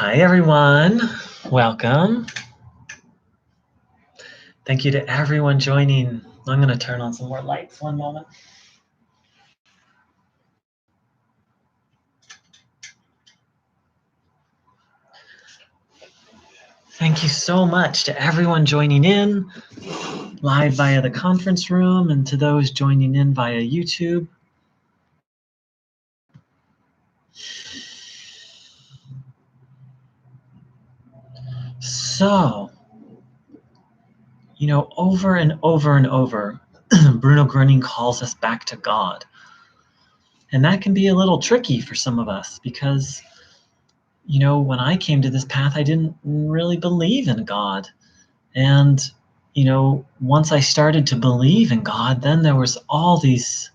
Hi, everyone. Welcome. Thank you to everyone joining. I'm going to turn on some more lights. One moment. Thank you so much to everyone joining in live via the conference room and to those joining in via YouTube. So, over and over and over, Bruno Groening calls us back to God. And that can be a little tricky for some of us because, when I came to this path, I didn't really believe in God. And, once I started to believe in God, then there was all these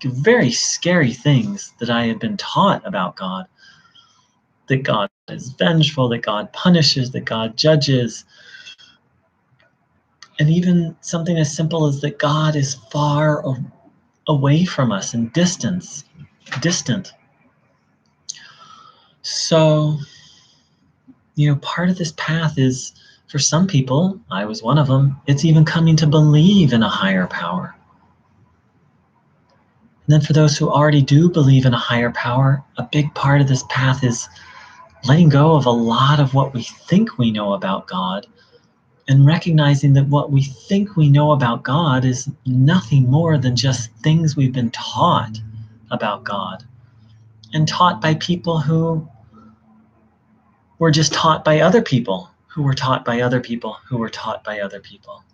very scary things that I had been taught about God. That God is vengeful, that God punishes, that God judges. And even something as simple as that God is far away from us and distant. So, part of this path is, for some people, I was one of them, it's even coming to believe in a higher power. And then for those who already do believe in a higher power, a big part of this path is letting go of a lot of what we think we know about God and recognizing that what we think we know about God is nothing more than just things we've been taught about God and taught by people who were just taught by other people who were taught by other people who were taught by other people.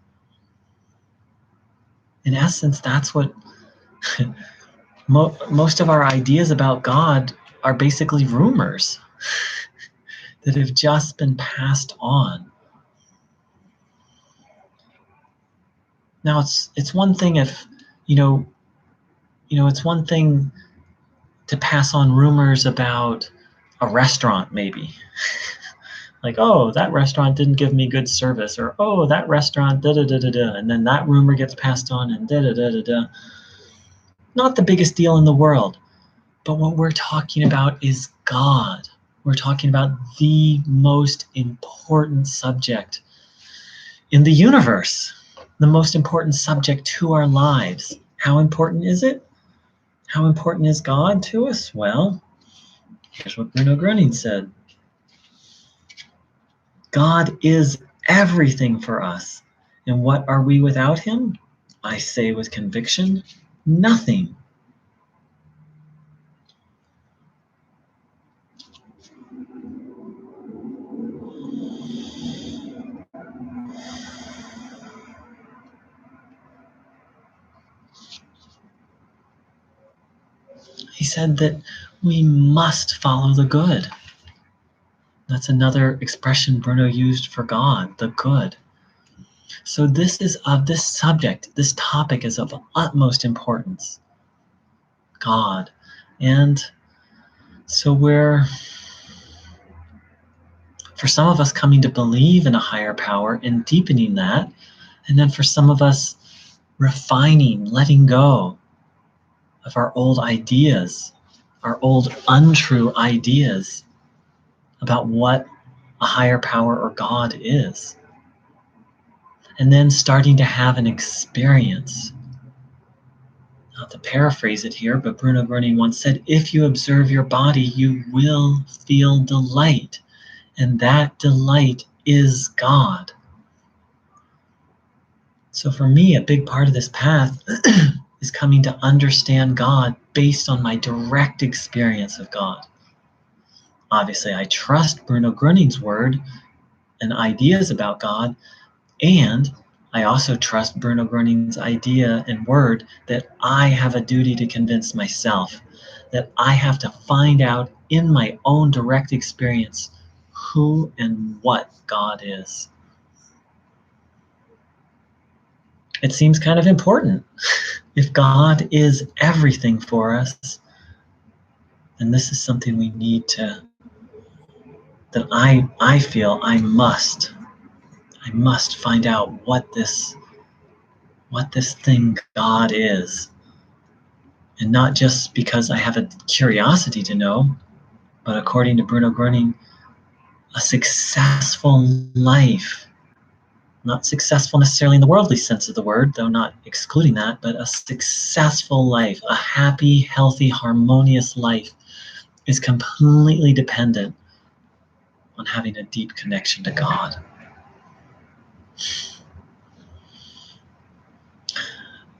In essence, that's what most of our ideas about God are basically rumors that have just been passed on. Now, it's one thing if, it's one thing to pass on rumors about a restaurant, maybe. Like, oh, that restaurant didn't give me good service, or oh, that restaurant da-da-da-da-da, and then that rumor gets passed on and da-da-da-da-da. Not the biggest deal in the world, but what we're talking about is God. We're talking about the most important subject in the universe, the most important subject to our lives. How important is it? How important is God to us? Well, here's what Bruno Groening said. God is everything for us. And what are we without him? I say with conviction, nothing. He said that we must follow the good. That's another expression Bruno used for God, the good. So this subject, this topic is of utmost importance. God. And so for some of us, coming to believe in a higher power and deepening that, and then for some of us, refining, letting go of our old ideas, our old untrue ideas about what a higher power or God is. And then starting to have an experience. Not to paraphrase it here, but Bruno Groening once said, if you observe your body, you will feel delight. And that delight is God. So for me, a big part of this path is coming to understand God based on my direct experience of God. Obviously, I trust Bruno Groening's word and ideas about God, and I also trust Bruno Groening's idea and word that I have a duty to convince myself, that I have to find out in my own direct experience who and what God is. It seems kind of important. If God is everything for us, then this is something we need that I feel I must find out what this thing God is. And not just because I have a curiosity to know, but according to Bruno Groening, a successful life, not successful necessarily in the worldly sense of the word, though not excluding that, but a successful life, a happy, healthy, harmonious life is completely dependent on having a deep connection to God.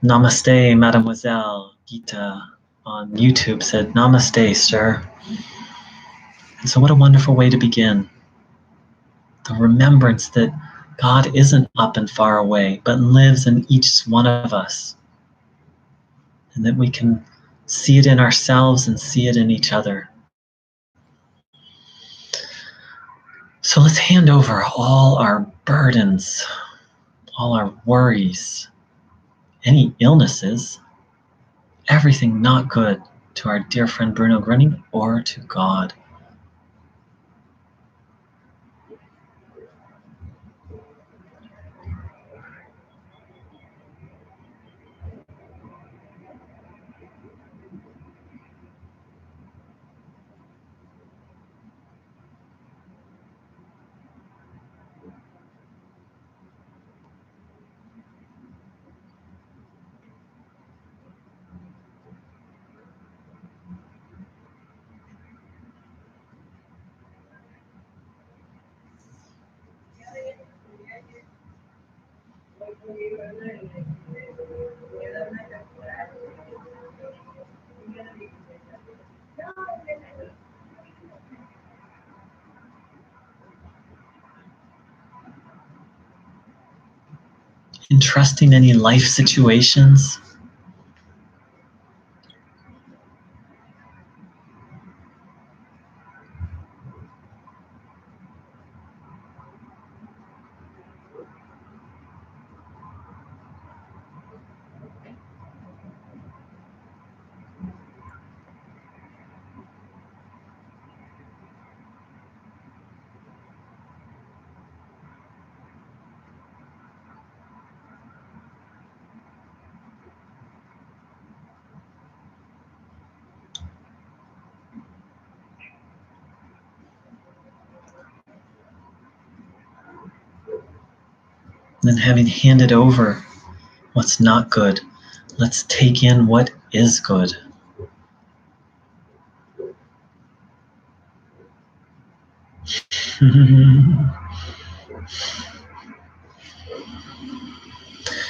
Namaste, Mademoiselle Gita on YouTube said, Namaste, sir. And so what a wonderful way to begin. The remembrance that God isn't up and far away, but lives in each one of us. And that we can see it in ourselves and see it in each other. So let's hand over all our burdens, all our worries, any illnesses, everything not good to our dear friend Bruno Groening or to God. Entrusting any life situations, and then having handed over what's not good, let's take in what is good.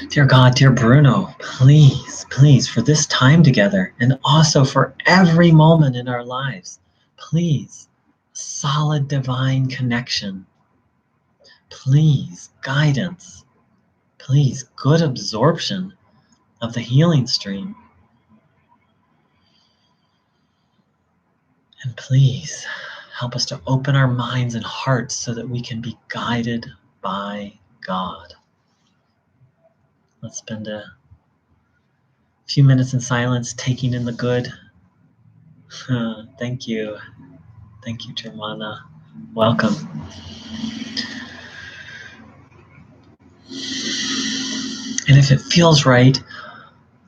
Dear God, dear Bruno, please, please, for this time together and also for every moment in our lives, please, solid divine connection. Please, guidance. Please, good absorption of the healing stream. And please, help us to open our minds and hearts so that we can be guided by God. Let's spend a few minutes in silence taking in the good. Thank you. Thank you, Germana. Welcome. And if it feels right,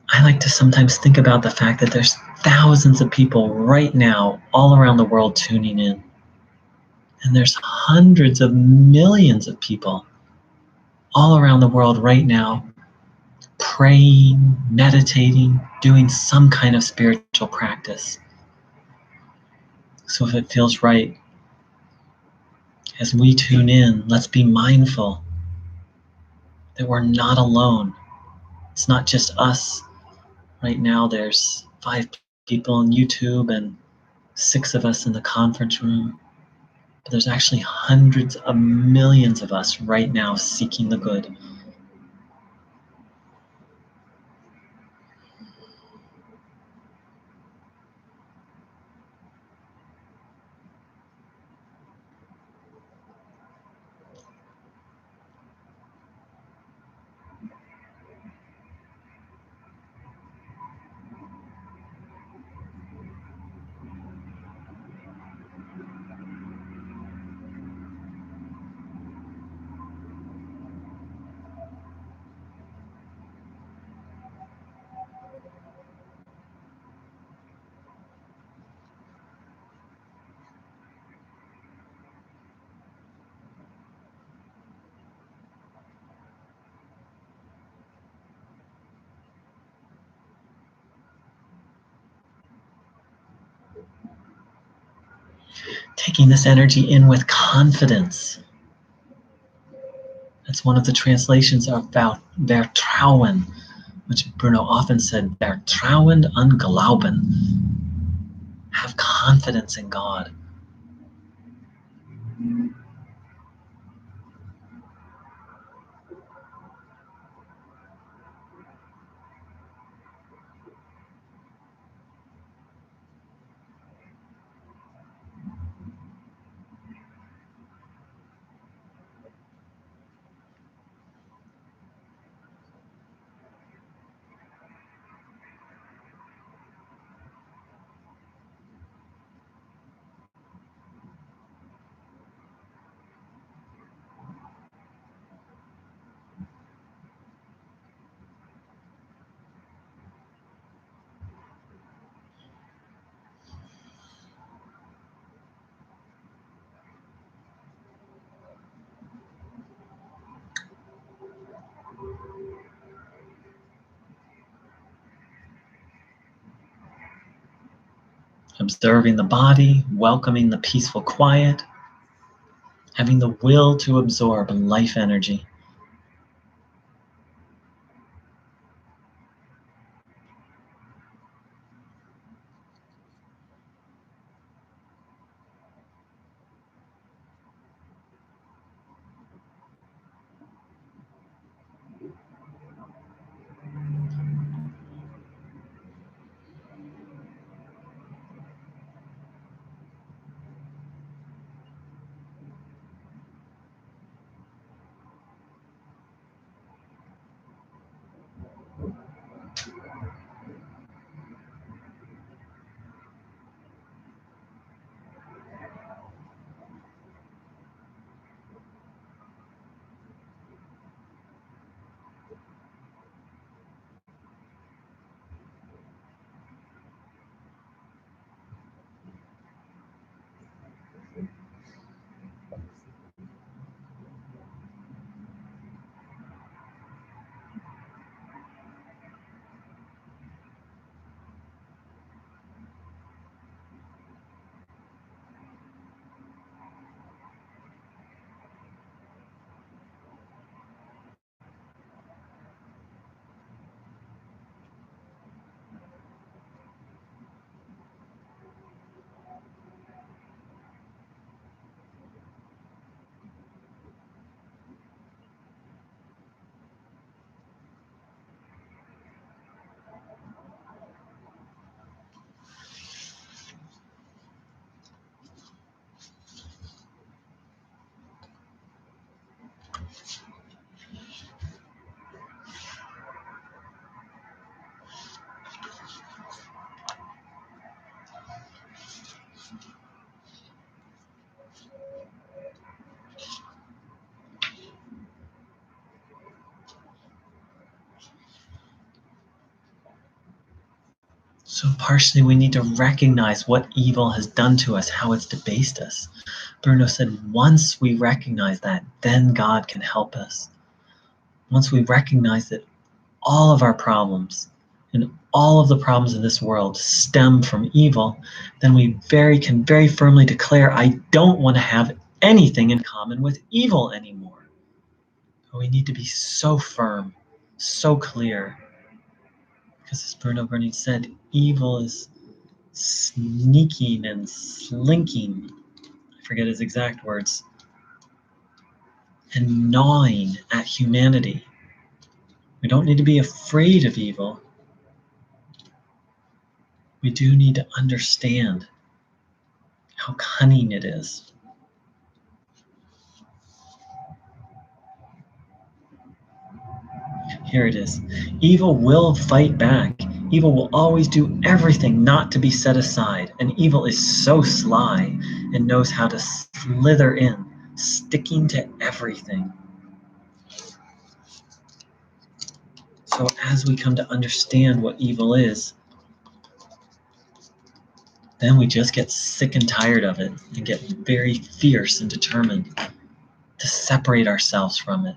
I like to sometimes think about the fact that there's thousands of people right now all around the world tuning in. And there's hundreds of millions of people all around the world right now praying, meditating, doing some kind of spiritual practice. So if it feels right, as we tune in, let's be mindful that we're not alone. It's not just us. Right now there's 5 people on YouTube and 6 of us in the conference room. But there's actually hundreds of millions of us right now seeking the good. taking this energy in with confidence. That's one of the translations about Vertrauen, which Bruno often said, Vertrauen und Glauben. Have confidence in God. Observing the body, welcoming the peaceful quiet, having the will to absorb life energy. So partially we need to recognize what evil has done to us, how it's debased us. Bruno said, once we recognize that, then God can help us. Once we recognize that all of our problems and all of the problems in this world stem from evil, then we can very firmly declare, I don't want to have anything in common with evil anymore. But we need to be so firm, so clear, because as Bruno Groening said, evil is sneaking and slinking, I forget his exact words, and gnawing at humanity. We don't need to be afraid of evil. We do need to understand how cunning it is. Here it is. Evil will fight back. Evil will always do everything not to be set aside. And evil is so sly and knows how to slither in, sticking to everything. So as we come to understand what evil is, then we just get sick and tired of it and get very fierce and determined to separate ourselves from it.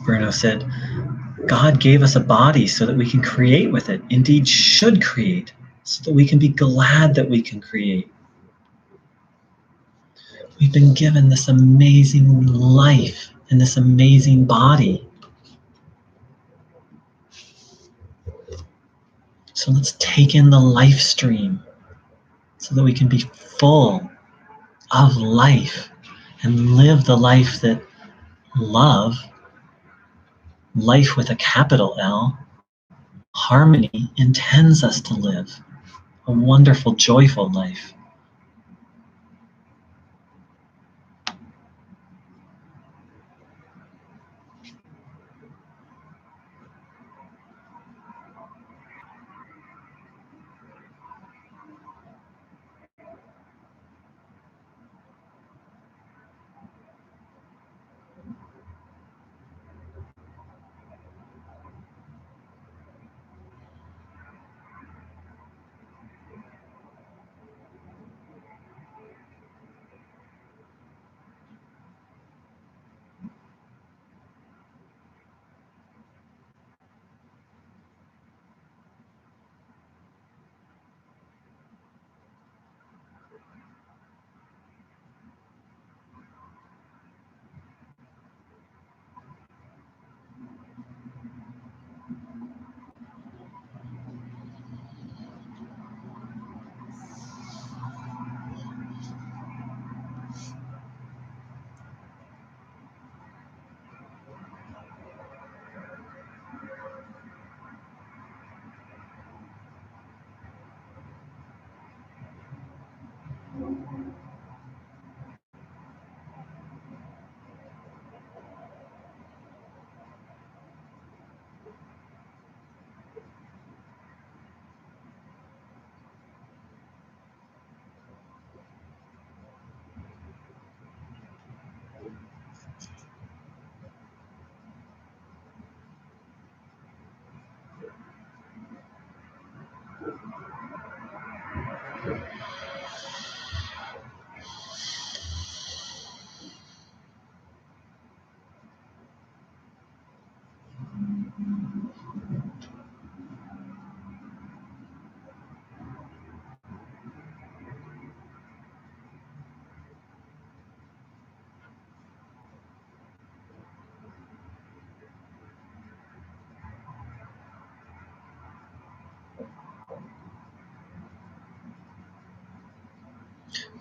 Bruno said, God gave us a body so that we can create with it, indeed should create, so that we can be glad that we can create. We've been given this amazing life and this amazing body. So let's take in the life stream so that we can be full of life and live the life that love, life with a capital L, harmony intends us to live. A wonderful, joyful life.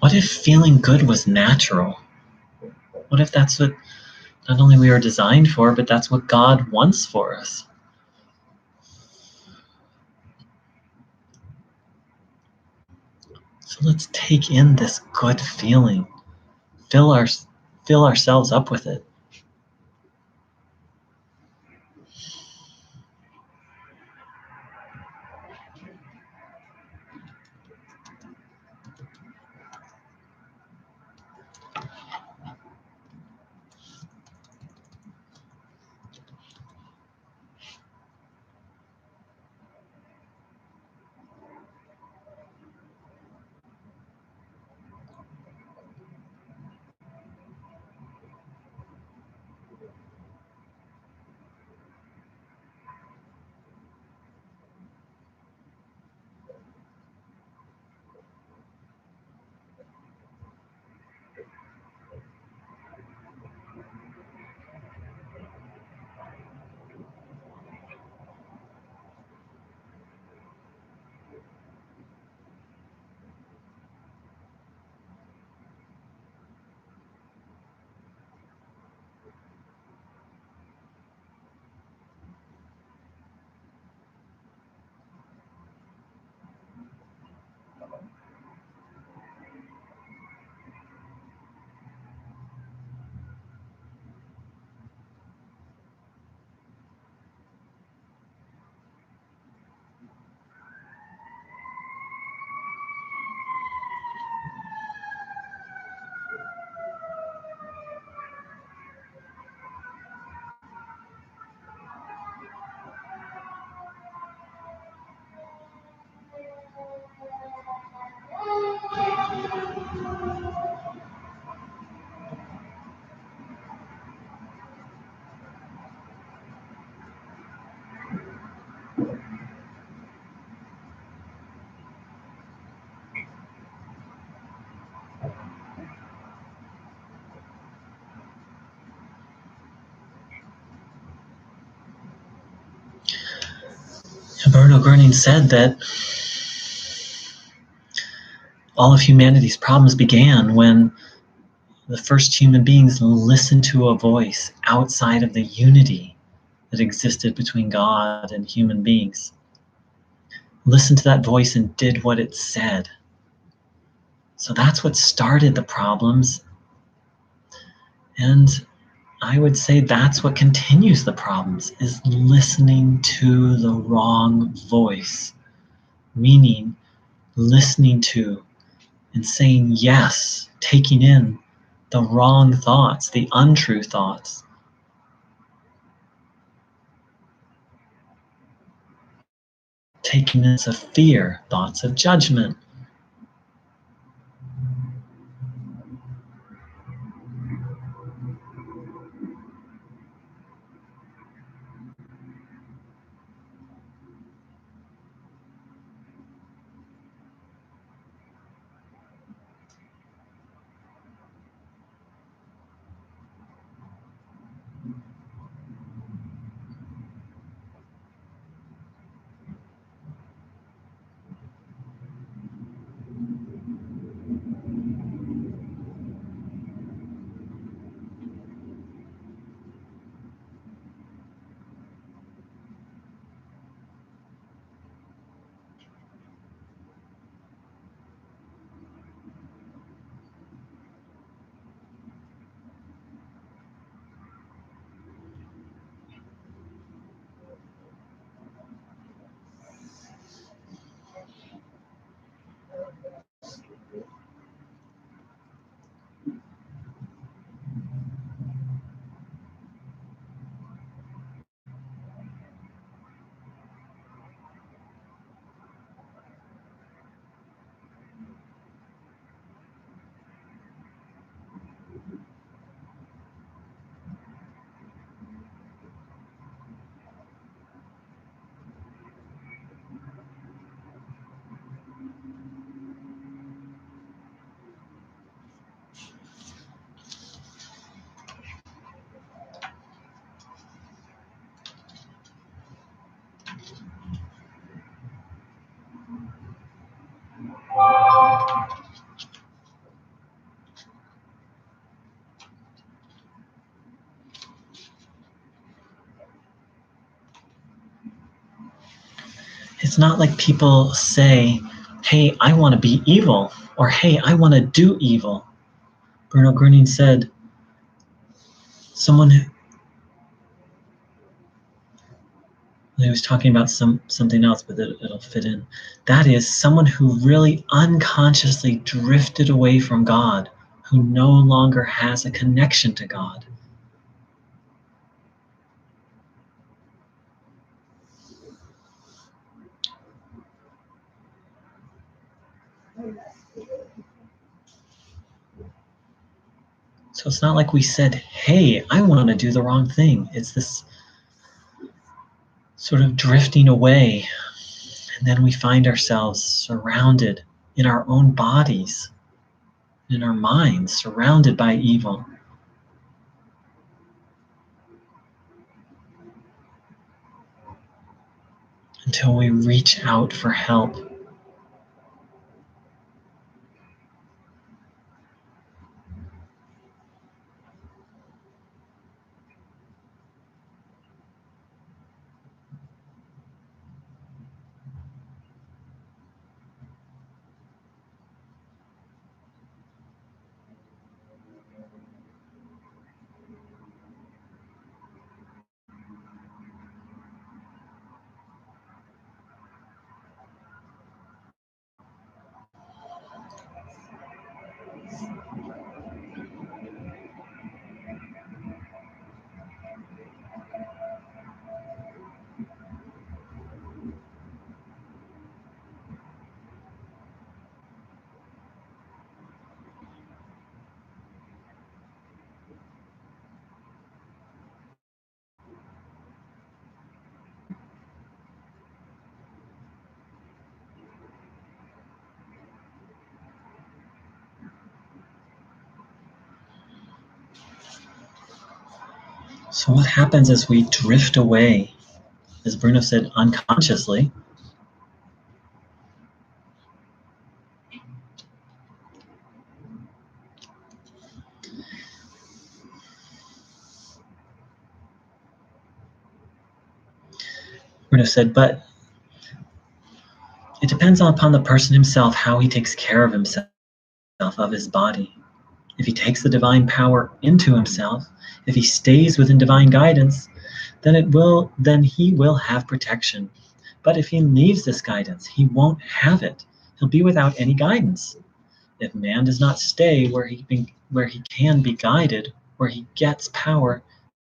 What if feeling good was natural? What if that's what not only we were designed for, but that's what God wants for us? So let's take in this good feeling, fill our fill ourselves up with it. Bruno Groening said that all of humanity's problems began when the first human beings listened to a voice outside of the unity that existed between God and human beings. Listened to that voice and did what it said. So that's what started the problems. And I would say that's what continues the problems, is listening to the wrong voice. Meaning listening to and saying yes, taking in the wrong thoughts, the untrue thoughts. Taking in of fear, thoughts of judgment. It's not like people say, hey, I want to be evil, or hey, I want to do evil. Bruno Groening said, someone who, he was talking about something else, but it'll fit in. That is someone who really unconsciously drifted away from God, who no longer has a connection to God. So it's not like we said, hey, I want to do the wrong thing. It's this sort of drifting away. And then we find ourselves surrounded in our own bodies, in our minds, surrounded by evil. Until we reach out for help. So what happens as we drift away as Bruno said, unconsciously. Bruno said, but it depends upon the person himself, how he takes care of himself, of his body. If he takes the divine power into himself, if he stays within divine guidance, then he will have protection. But if he leaves this guidance, he won't have it. He'll be without any guidance. If man does not stay where he can be guided, where he gets power,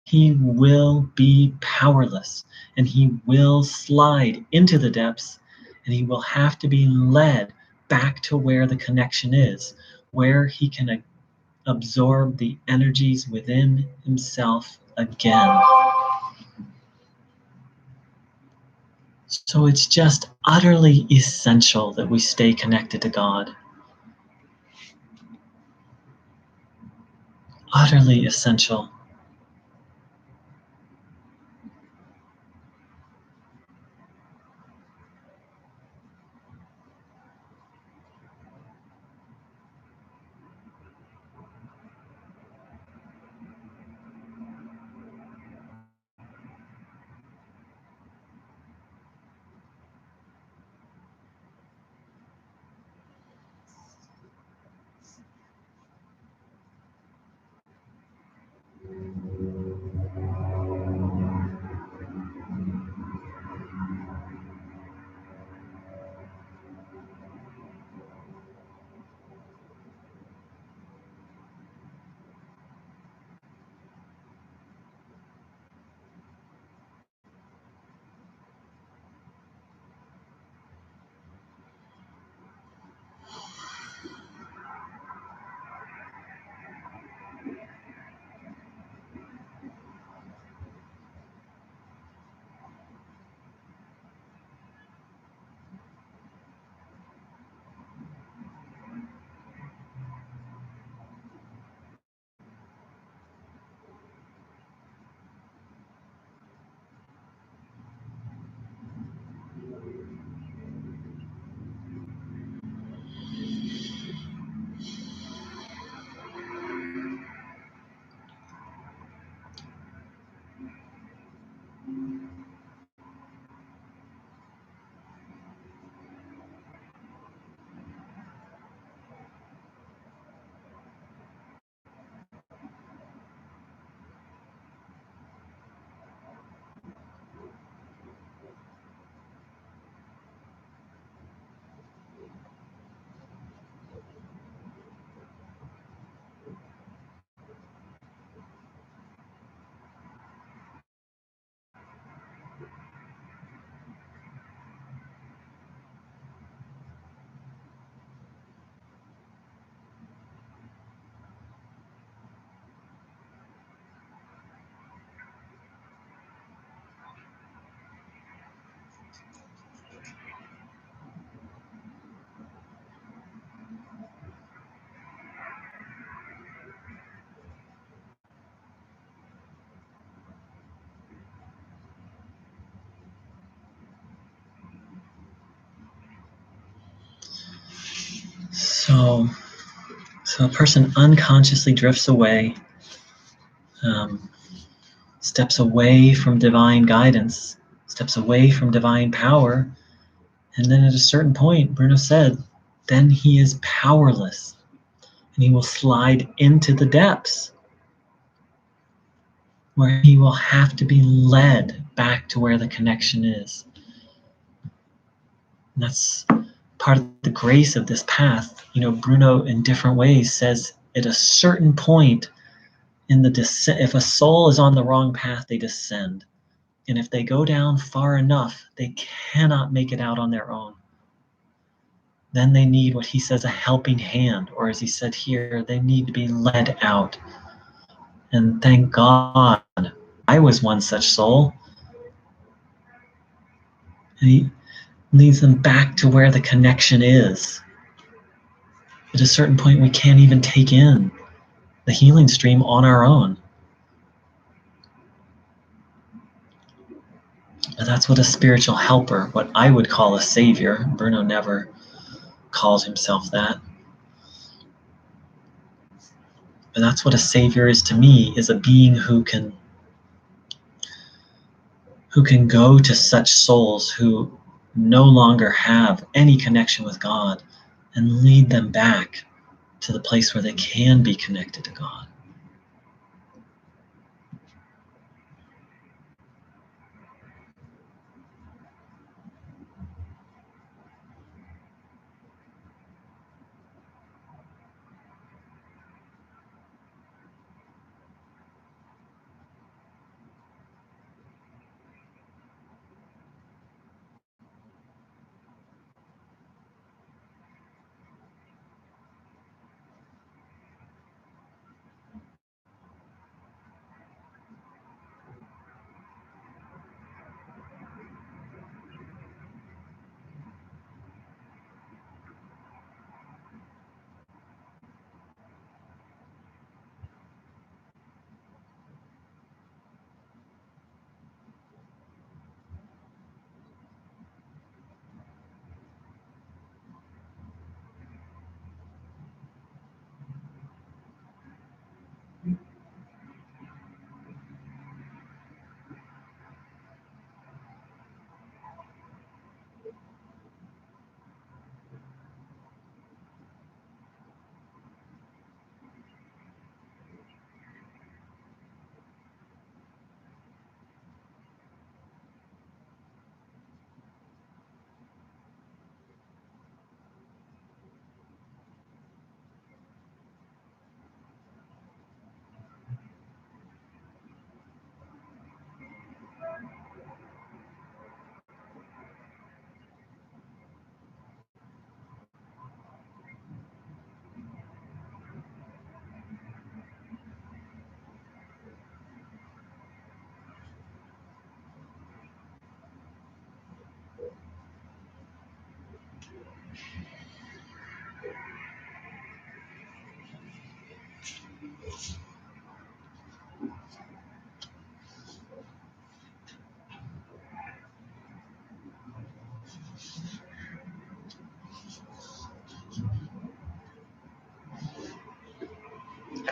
he will be powerless, and he will slide into the depths, and he will have to be led back to where the connection is, where he can absorb the energies within himself again. So it's just utterly essential that we stay connected to God. Utterly essential. So a person unconsciously drifts away, steps away from divine guidance, steps away from divine power, and then at a certain point, Bruno said, then he is powerless, and he will slide into the depths, where he will have to be led back to where the connection is. And that's part of the grace of this path. Bruno in different ways says at a certain point in the descent, if a soul is on the wrong path, they descend. And if they go down far enough, they cannot make it out on their own. Then they need what he says, a helping hand, or as he said here, they need to be led out. And thank God I was one such soul. And he leads them back to where the connection is. At a certain point, we can't even take in the healing stream on our own. That's what a spiritual helper, what I would call a savior. Bruno never called himself that. But that's what a savior is to me, is a being who can go to such souls who no longer have any connection with God and lead them back to the place where they can be connected to God.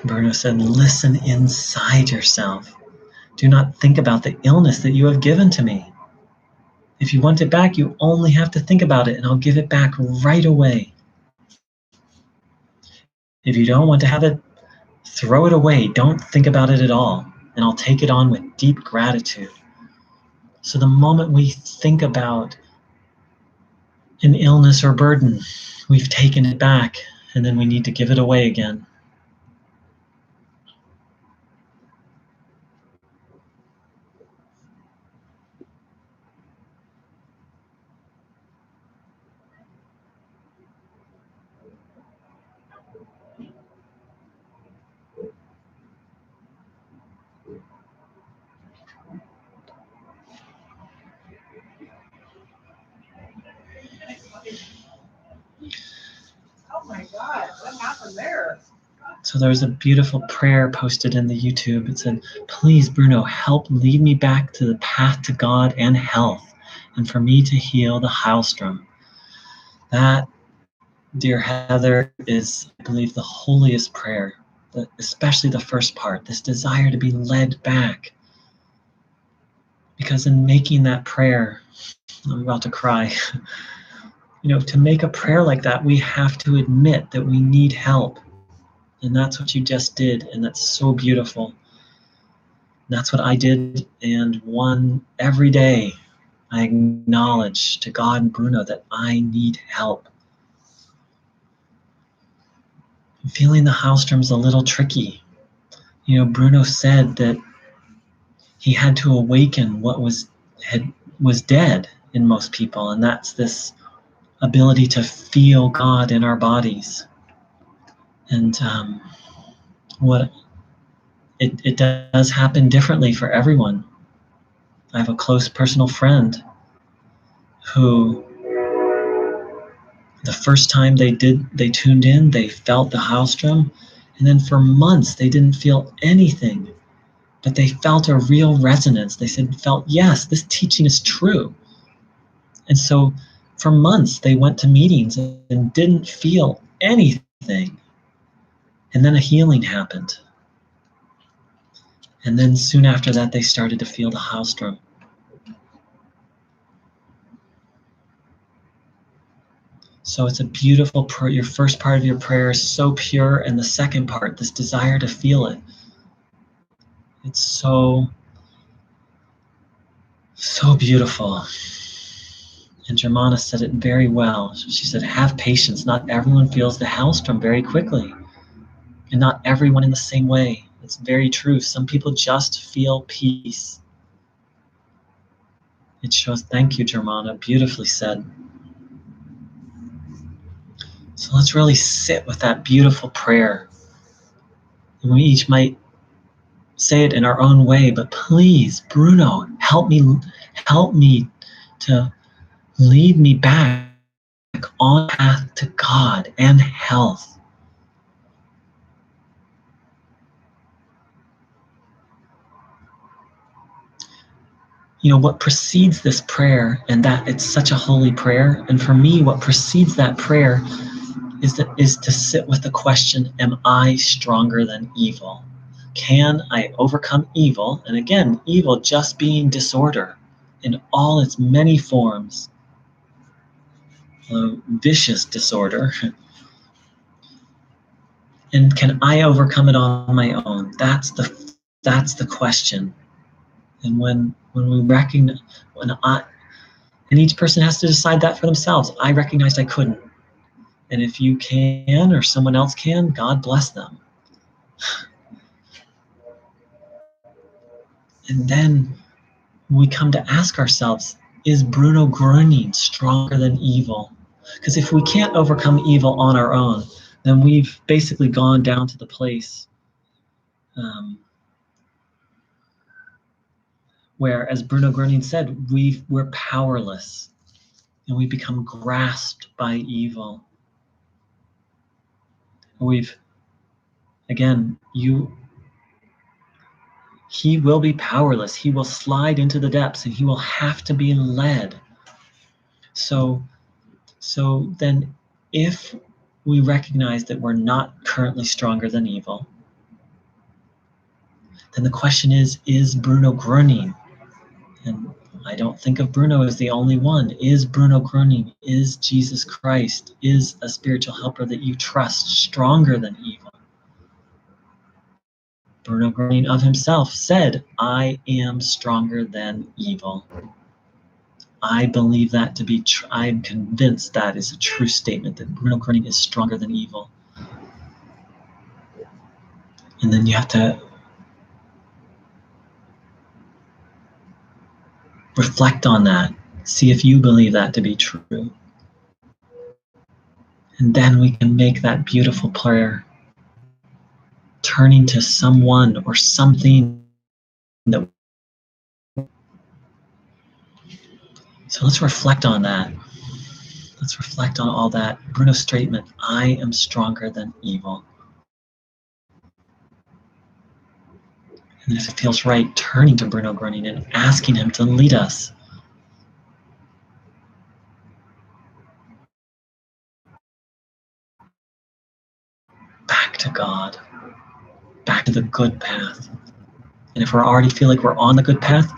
Bruno said, listen inside yourself. Do not think about the illness that you have given to me. If you want it back, you only have to think about it, and I'll give it back right away. If you don't want to have it, throw it away. Don't think about it at all, and I'll take it on with deep gratitude. So the moment we think about an illness or burden, we've taken it back, and then we need to give it away again. Oh my God, what happened there? So there was a beautiful prayer posted in the YouTube. It said, please, Bruno, help lead me back to the path to God and health, and for me to heal the Heilstrom. That, dear Heather, is, I believe, the holiest prayer, especially the first part, this desire to be led back. Because in making that prayer, I'm about to cry, to make a prayer like that, we have to admit that we need help. And that's what you just did, and that's so beautiful. And that's what I did, and every day I acknowledge to God and Bruno that I need help. Feeling the Hallstrom's a little tricky. Bruno said that he had to awaken what was dead in most people, and that's this ability to feel God in our bodies. And what it does happen differently for everyone. I have a close personal friend who, the first time they tuned in, they felt the Hallstrom, and then for months they didn't feel anything. But they felt a real resonance. They felt, yes, this teaching is true. And so for months, they went to meetings and didn't feel anything. And then a healing happened. And then soon after that, they started to feel the house drum. So it's a beautiful prayer. Your first part of your prayer is so pure, and the second part, this desire to feel it, it's so beautiful. And Germana said it very well. She said, have patience. Not everyone feels the house drum very quickly, and not everyone in the same way. It's very true. Some people just feel peace. It shows, thank you, Germana, beautifully said. So let's really sit with that beautiful prayer. And we each might say it in our own way, but please, Bruno, help me to lead me back on path to God and health. You know, what precedes this prayer, and that it's such a holy prayer, and for me, what precedes that prayer is to sit with the question, am I stronger than evil? Can I overcome evil? And again, evil just being disorder in all its many forms, vicious disorder. And can I overcome it on my own? That's the question. And when we recognize, and each person has to decide that for themselves. I recognized I couldn't. And if you can, or someone else can, God bless them. And then we come to ask ourselves, is Bruno Groening stronger than evil? Because if we can't overcome evil on our own, then we've basically gone down to the place where, as Bruno Groening said, we're powerless and we become grasped by evil. He will be powerless. He will slide into the depths and he will have to be led. So then if we recognize that we're not currently stronger than evil, then the question is Bruno Groening? And I don't think of Bruno as the only one. Is Bruno Groening, is Jesus Christ, is a spiritual helper that you trust stronger than evil? Bruno Groening of himself said, I am stronger than evil. I believe that to be true. I'm convinced that is a true statement, that Bruno Groening is stronger than evil. And then you have to reflect on that. See if you believe that to be true. And then we can make that beautiful prayer, turning to someone or something that. So let's reflect on that. Let's reflect on all that. Bruno's statement, I am stronger than evil. And if it feels right, turning to Bruno Groening and asking him to lead us back to God, back to the good path. And if we already feel like we're on the good path,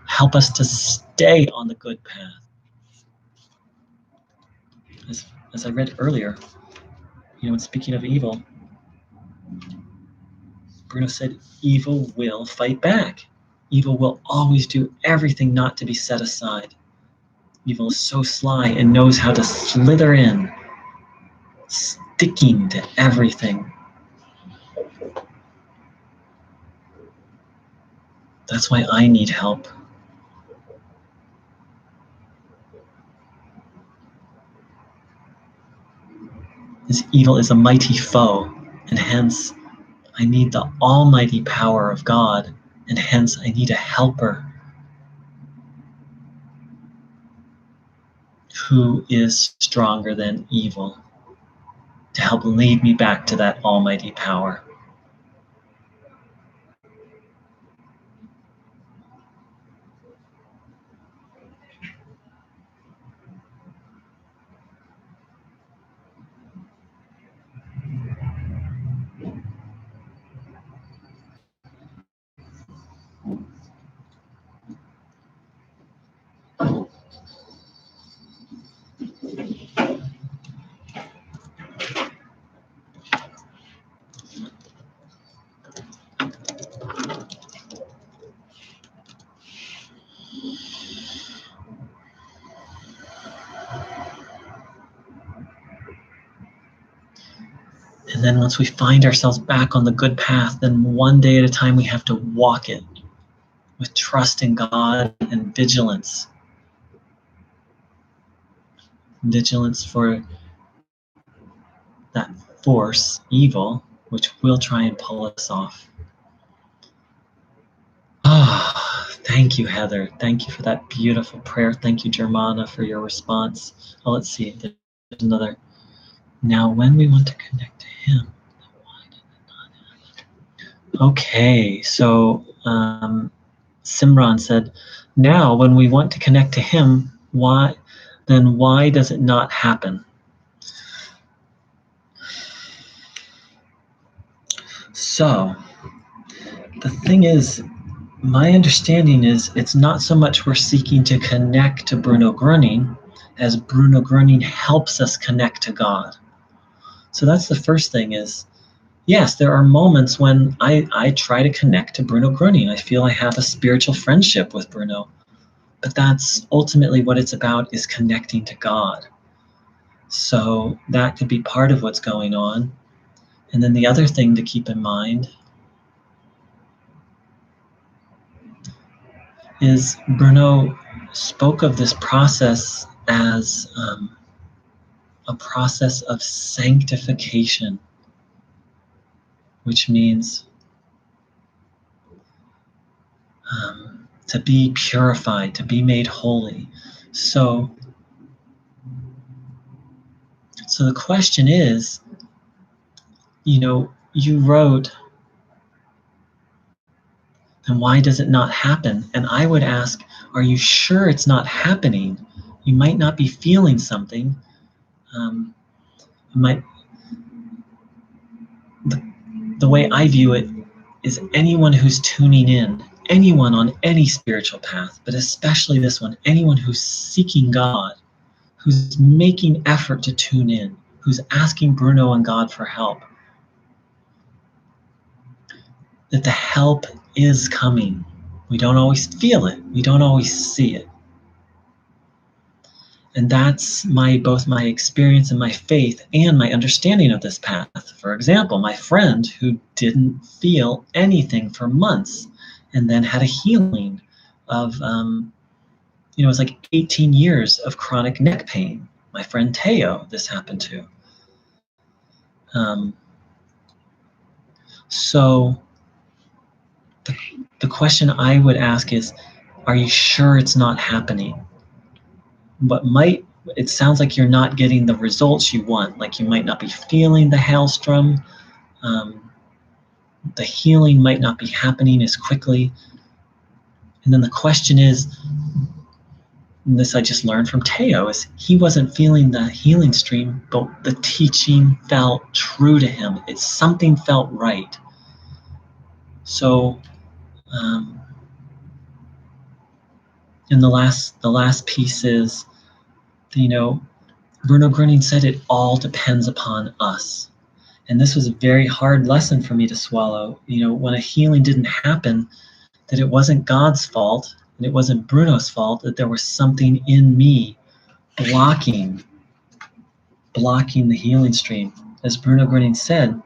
help us to stay on the good path. As I read earlier, speaking of evil, Bruno said, evil will fight back. Evil will always do everything not to be set aside. Evil is so sly and knows how to slither in, sticking to everything. That's why I need help. This evil is a mighty foe, and hence I need the almighty power of God, and hence I need a helper who is stronger than evil to help lead me back to that almighty power. And then once we find ourselves back on the good path, then one day at a time we have to walk it with trust in God and vigilance. Vigilance for that force, evil, which will try and pull us off. Ah, thank you, Heather. Thank you for that beautiful prayer. Thank you, Germana, for your response. Oh, let's see. There's another. Now, when we want to connect to Him, why did it not happen? Okay, so Simran said, now when we want to connect to Him, why does it not happen? So, the thing is, my understanding is it's not so much we're seeking to connect to Bruno Groening as Bruno Groening helps us connect to God. So that's the first thing is, yes, there are moments when I try to connect to Bruno Groening. I feel I have a spiritual friendship with Bruno. But that's ultimately what it's about, is connecting to God. So that could be part of what's going on. And then the other thing to keep in mind is Bruno spoke of this process as a process of sanctification, which means to be purified, to be made holy. So the question is, you wrote, and why does it not happen? And I would ask, are you sure it's not happening? You might not be feeling something. The way I view it is anyone who's tuning in, anyone on any spiritual path, but especially this one, anyone who's seeking God, who's making effort to tune in, who's asking Bruno and God for help, that the help is coming. We don't always feel it. We don't always see it. And that's both my experience and my faith and my understanding of this path. For example, my friend who didn't feel anything for months and then had a healing of, it was like 18 years of chronic neck pain. My friend Teo, this happened to. So the question I would ask is, are you sure it's not happening? It sounds like you're not getting the results you want. Like you might not be feeling the hailstorm. The healing might not be happening as quickly. And then the question is, and this I just learned from Teo, is he wasn't feeling the healing stream, but the teaching felt true to him. Something felt right. So, and the last piece is, Bruno Groening said it all depends upon us. And this was a very hard lesson for me to swallow. When a healing didn't happen, that it wasn't God's fault, and it wasn't Bruno's fault, that there was something in me blocking the healing stream. As Bruno Groening said,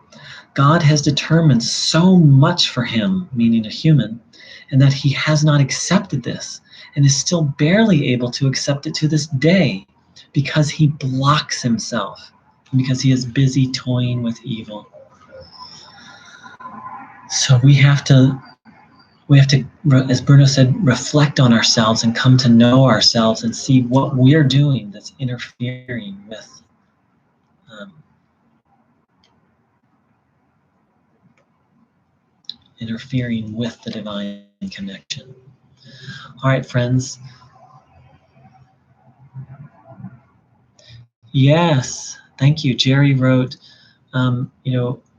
God has determined so much for him, meaning a human, and that he has not accepted this and is still barely able to accept it to this day because he blocks himself and because he is busy toying with evil. So we have to, as Bruno said, reflect on ourselves and come to know ourselves and see what we're doing that's interfering with the divine connection. All right, friends. Yes, thank you. Jerry wrote,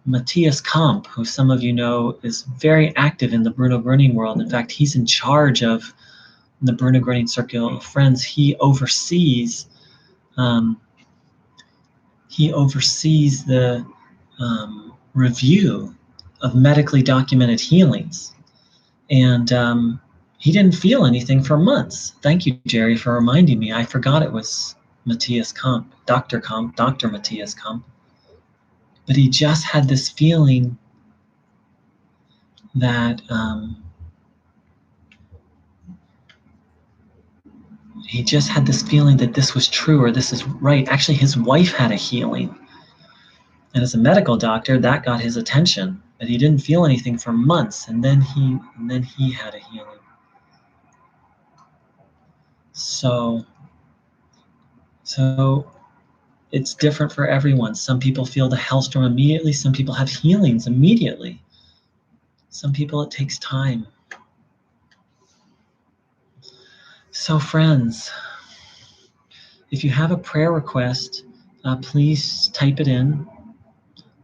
Matthias Kamp, who some of you know is very active in the Bruno Groening world. In fact, he's in charge of the Bruno Groening Circle of Friends. He oversees the review of medically documented healings. And he didn't feel anything for months. Thank you, Jerry, for reminding me. I forgot it was Matthias Kamp, Dr. Matthias Kamp. But he just had this feeling that this was true or this is right. Actually, his wife had a healing. And as a medical doctor, that got his attention. But he didn't feel anything for months, and then he had a healing. So it's different for everyone. Some people feel the hellstorm immediately. Some people have healings immediately. Some people it takes time. So friends, if you have a prayer request, please type it in.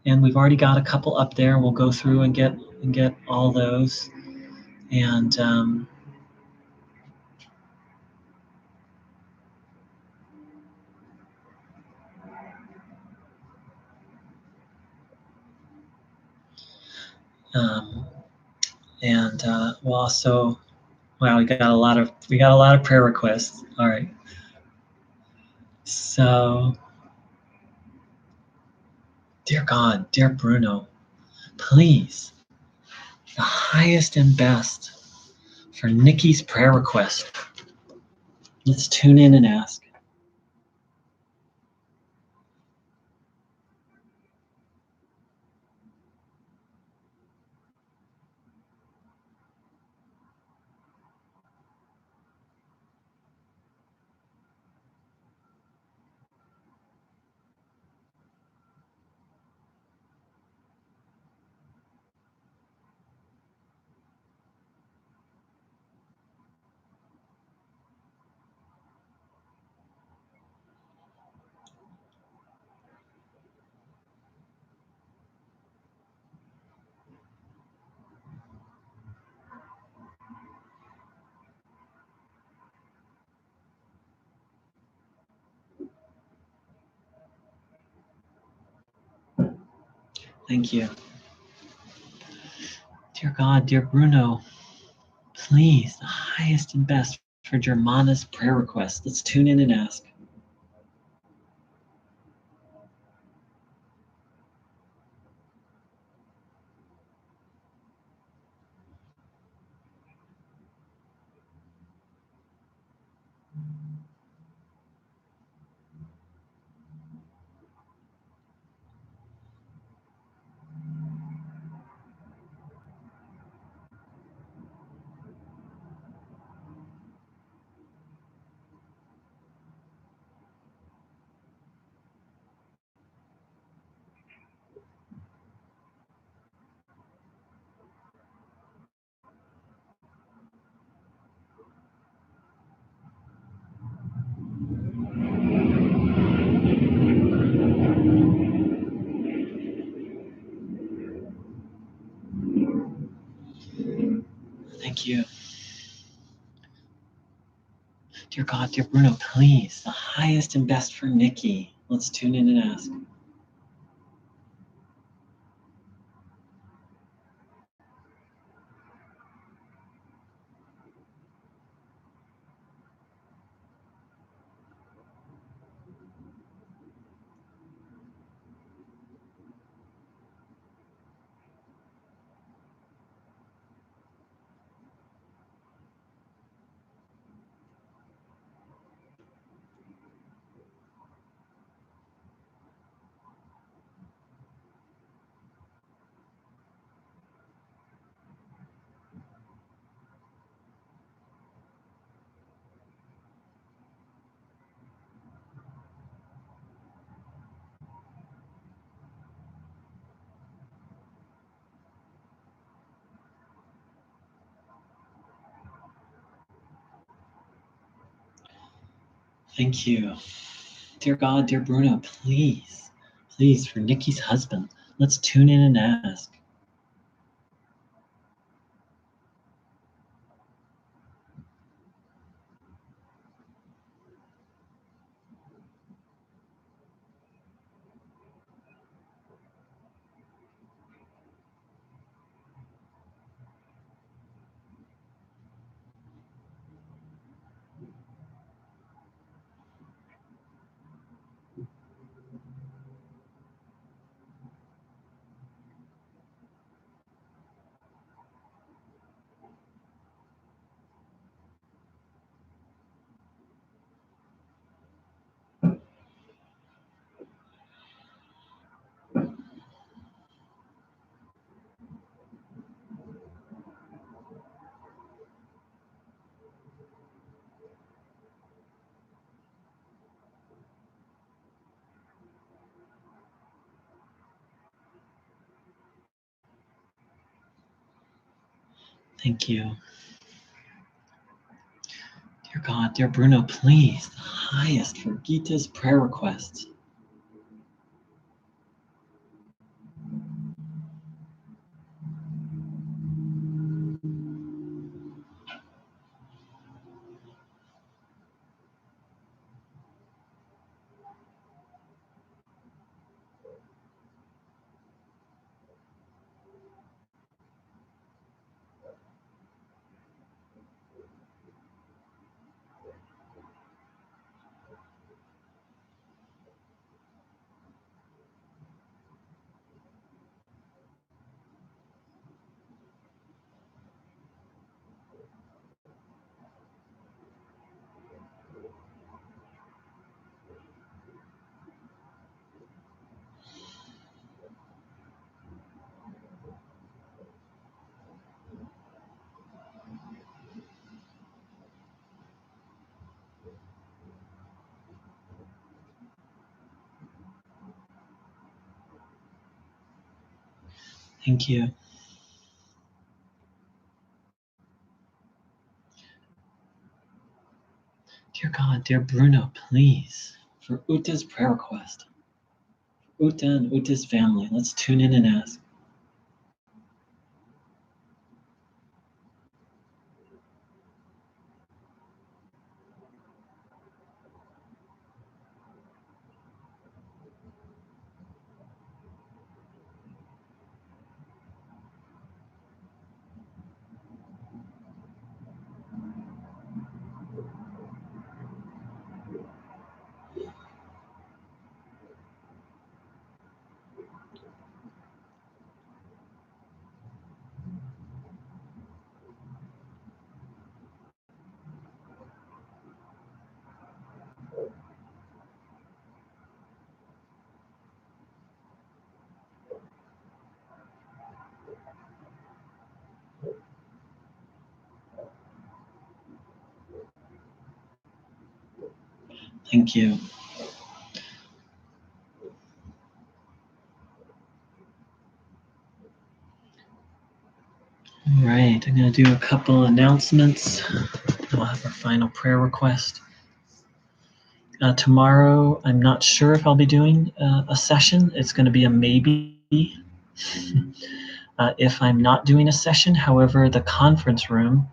And we've already got a couple up there. We'll go through and get all those. And um, we'll also, wow, we got a lot of prayer requests. All right. So, dear God, dear Bruno, please, the highest and best for Nikki's prayer request. Let's tune in and ask. Thank you. Dear God, dear Bruno, please, the highest and best for Germana's prayer request. Let's tune in and ask. Thank you. Dear God, dear Bruno, please, the highest and best for Nikki. Let's tune in and ask. Thank you. Dear God, dear Bruno, please, please, for Nikki's husband, let's tune in and ask. Thank you. Dear God, dear Bruno, please, the highest for Gita's prayer requests. Thank you. Dear God, dear Bruno, please, for Uta's prayer request. Uta and Uta's family, let's tune in and ask. Thank you. All right, I'm going to do a couple announcements. We'll have our final prayer request. Tomorrow, I'm not sure if I'll be doing a session. It's going to be a maybe. If I'm not doing a session, however, the conference room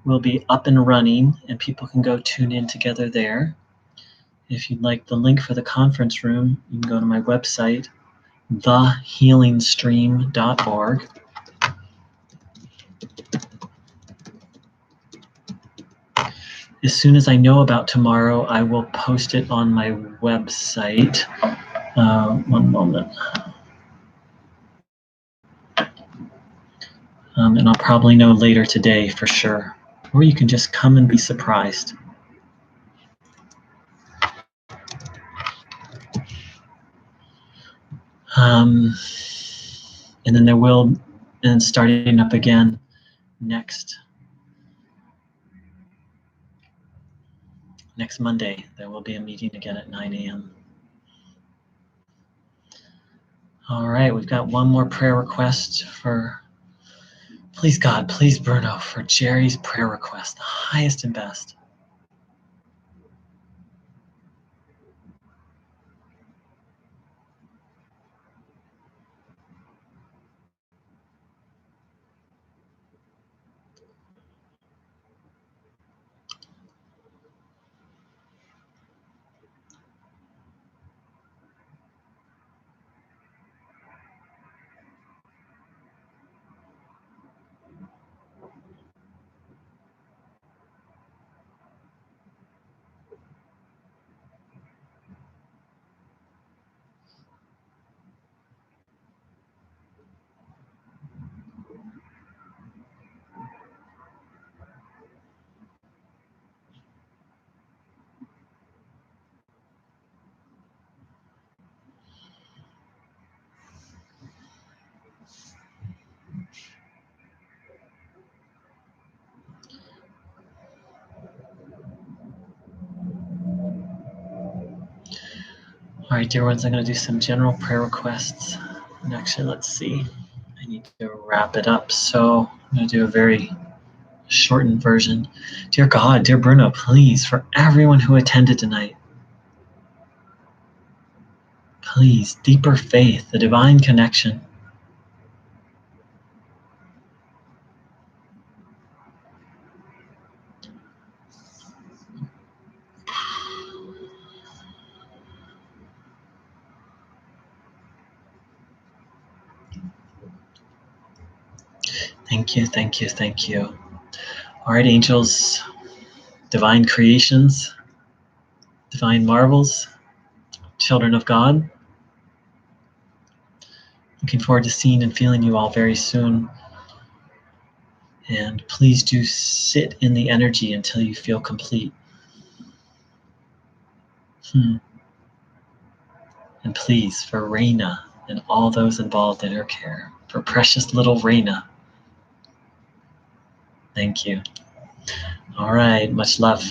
will be up and running and people can go tune in together there. If you'd like the link for the conference room, you can go to my website, thehealingstream.org. As soon as I know about tomorrow, I will post it on my website. One moment. And I'll probably know later today for sure. Or you can just come and be surprised. And then there will, and starting up again next Monday, there will be a meeting again at 9 a.m. All right, we've got one more prayer request for, please God, please Bruno, for Jerry's prayer request, the highest and best. All right, dear ones, I'm going to do some general prayer requests. And actually, let's see. I need to wrap it up. So I'm going to do a very shortened version. Dear God, dear Bruno, please, for everyone who attended tonight, please, deeper faith, the divine connection. Thank you, thank you, thank you. All right, angels, divine creations, divine marvels, children of God. Looking forward to seeing and feeling you all very soon. And please do sit in the energy until you feel complete. And please, for Raina and all those involved in her care, for precious little Raina, thank you. All right, much love.